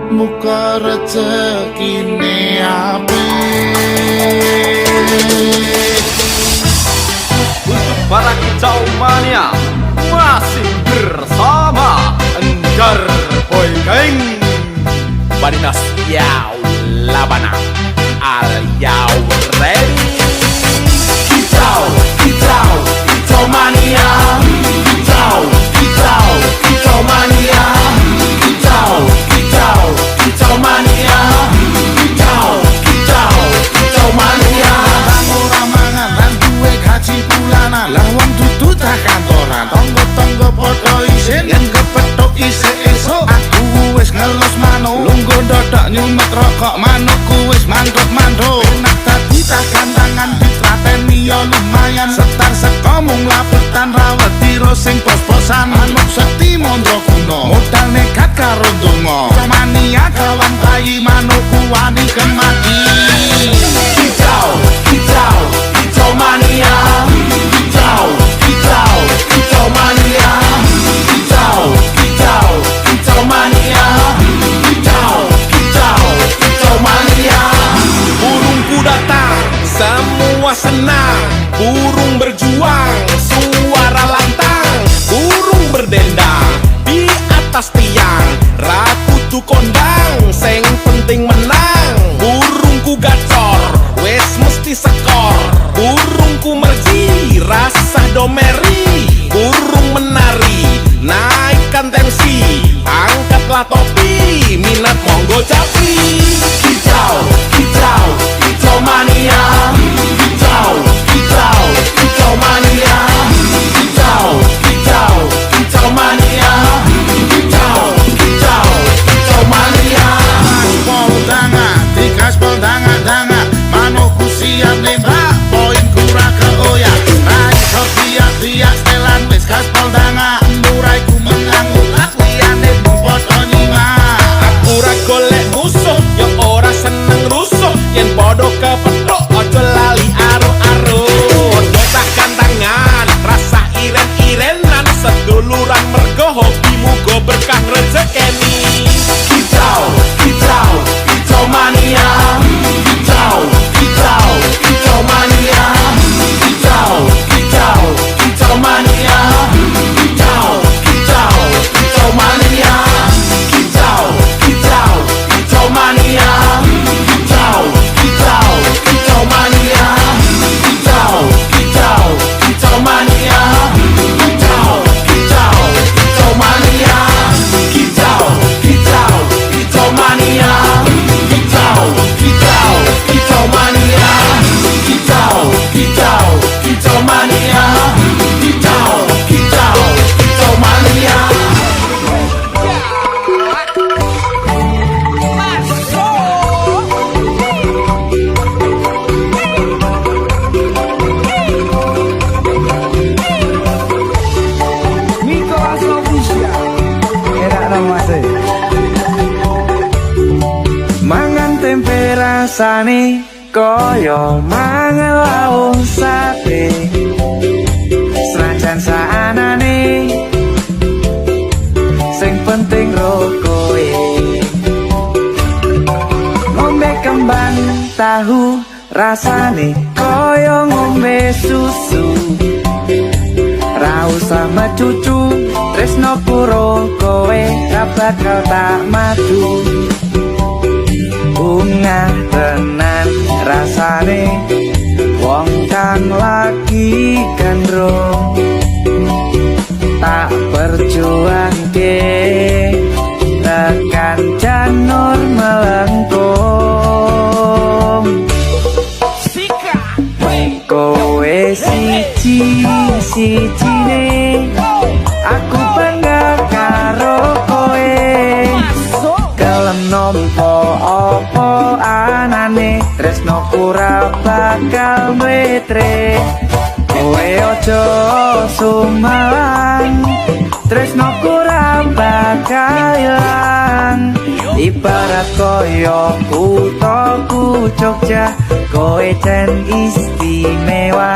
muka rezekine apik. Untuk para kicau mania masih bersama Enggar Boy Gang Barinas Yau Labana. Are you ready? Kicau, kicau, kicau mania. Kicau, kicau, kicau mania. Kicau, kicau, kicau mania. Kicau, kicau, kicau mania. Ora mangan lan duwe gaji bulanan, lah wong dudu tak kantoran. Tonggo-tonggo padha isin yen kepethuk isih esuk. Aku wis ngelus manuk, lungguh ndodak nyumet rokok manukku wis manduk-manduk. Enak dadi tak gantangan ditrateni yo lumayan. Setar seko mung lapetan rawet tiro sing pos-posan. Manuk sekti mondro kuno, modal nekat karo donga. Mania kawan bayi manukku wani kemati. Kicau, kicau, kicau mania. Kicau, kicau, kicau mania. Kicau, kicau, kicau mania. Kicau, kicau, kicau mania. Burungku datang, semua senang. Burung berjuang, suara lantang. Burung berdendang di atas tiang. Ratu tu kondang, sing penting menang. Burungku gacor, wes mesti skor. Burungku merji, rasa domeri. Burung menari, naikkan tensi. Angkatlah topi, minat monggo capi. Kicau, kicau, kicau mania. Kicau, kicau, kicau mania. Kicau, kicau, kicau mania. Kicau, kicau, kicau mania. Pol danga, digas pol danga. Manukku siap nembak, poinku ra keoyak. Rai sobiak-biak setelan wis gas pol danga. Muraiku menang utak liyane padha nyimak. Aku ra golek musuh, yo ora seneng rusuh. Yen podo kepethuk, ojo lali aro-aro. Ojo tak gantangan, rasa iren-irenan. Seduluran mergo hobimu go berkah rezekeni. Kicau, kicau, kicau mania. Kicau, kicau, kicau mania. Kicau, kicau, kicau mania. Kicau, kicau, kicau mania. Kicau, kicau, kicau mania. Kicau, kicau, kicau mania. Kicau, kicau, kicau mania. Kicau, kicau, kicau mania. Kicau, kicau, kicau mania. Kicau, kicau, kicau mania. Kicau, kicau, kicau mania. Kicau, kicau, kicau mania. Nicolas Official era namase mangan tempe rasane koyo mangan lawuh sate. Senajan saanane sing penting rokoe. Ngombe kembang tahu rasane koyo ngombe susu. Ra usah macucu tresno puro kowe ra bakal tak madu. Bunga tenan rasane wong kang lagi gandrung. Tak perjuangke tekan janur melengkung. Kowe siji-sijine aku bangga karo kowe. Kelem nompo opo anane tresnoku ra bakal mletre. Kowe ojo sumalang, tresnoku ra bakal ilang. Ibarat koyo kuthaku Jogja, kowe jan istimewa.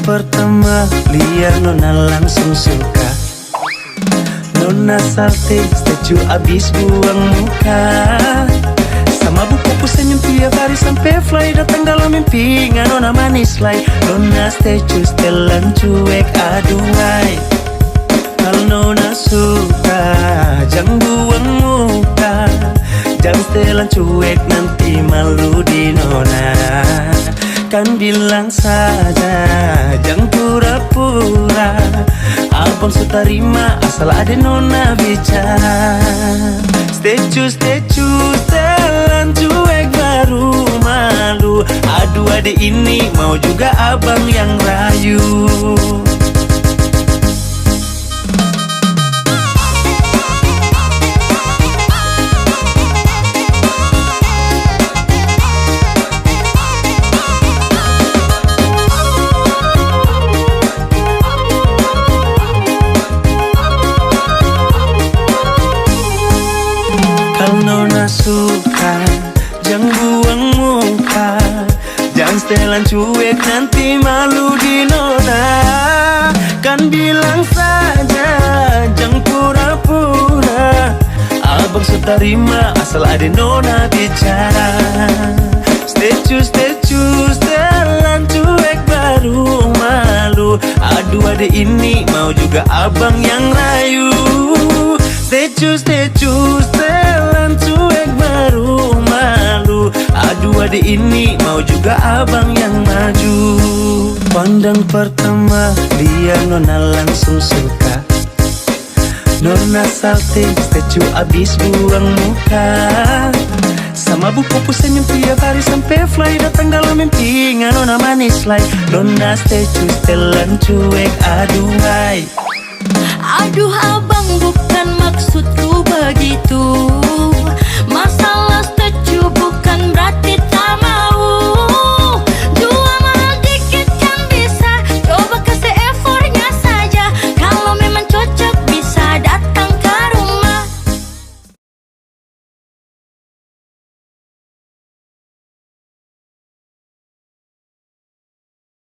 pertama liar Nona langsung suka. Nona salting statue abis buang muka. Sama buku senyum tiap hari sampai fly. Datang dalam mimpi Nona manis lay. Nona statue setelan cuek aduhai. Kalau Nona suka jangan buang muka. Jangan setelan cuek nanti malu di Nona. Kan bilang saja jangan pura-pura. Abang suka terima asal ada Nona bicara. Statue setelan cuek baru malu. Aduh adik ini mau juga abang yang rayu. Nona suka jangan buang muka. Jangan setelan cuek nanti malu di Nona. Kan bilang saja jangan pura-pura. Abang suka terima asal ada Nona bicara. Statue setelan cuek baru malu. Aduh adik ini mau juga abang yang rayu. Statue setelan cuek baru malu. Aduh adik ini mau juga abang yang maju. Pandang pertama dia Nona langsung suka. Nona salting statue abis buang muka. Sama buku senyum tiap hari sampai fly. Datang dalam mimpi Nona manis lay. Nona statue setelan cuek aduhai. Aduh abang bukan maksudku begitu. Masalah statue bukan berarti tak mau.